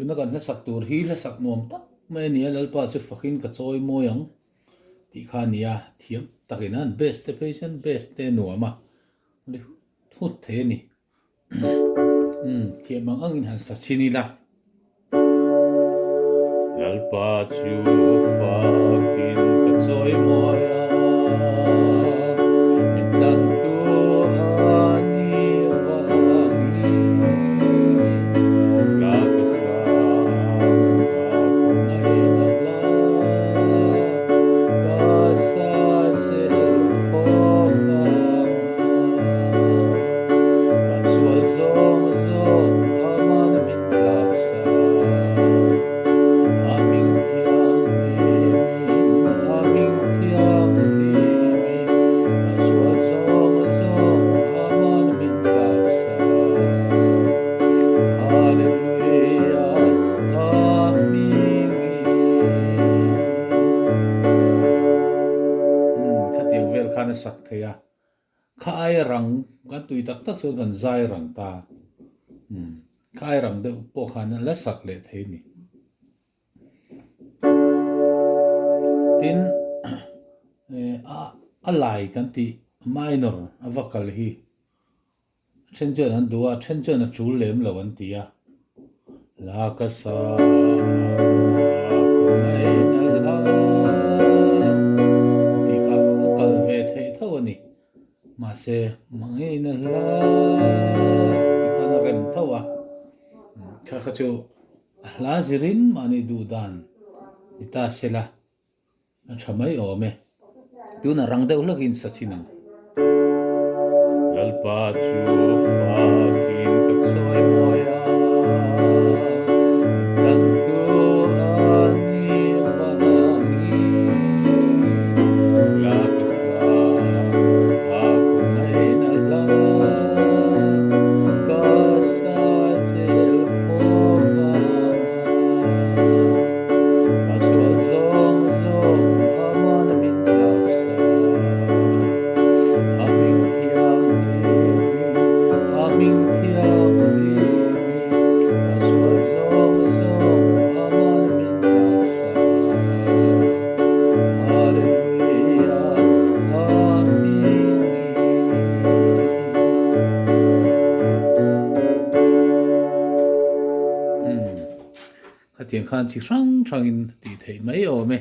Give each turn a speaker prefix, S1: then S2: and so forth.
S1: tuna kan la sak tur hi la sak nom tak mai nia lalpa chu fakin ka choi moyang ti kha nia thiam takinan best te patient best te nuama le thut the ni thiam mang angin han sa chini la lalpa chu fakin ka choi moya mintan tu ani vangi la ka sa ngai na la ka sa zel fo fa ka sual zom zom aman min laksa aming thiang limin ka sual zom zom aman min laksa hallelujah amin khatiang vel khana sak theya khai rang kan tui tak tak so kan zai rang ta khai rang de po khana la sak le thei ni tin a lai kan ti minor avakal hi chenchen an duwa chenchen a chul lem lo an tia la ka sa ko ngai na la ti kha kal ve thei tho ni ma se mangai na la ti kha na rem tho wa kha kha chu la zirin mani du dan ita sela chamai ome tuna rang de ulagin sa chinang lalpa chu fakin ka choi moya mintan tu ani vangi la ka sa ako ngai na la ka sa zel fo ka sual zom zom aman min laksa aming thiang limin ka sual zom zom aman min laksa hallelujah amin khatiang khan chi sang in ti thei mai ome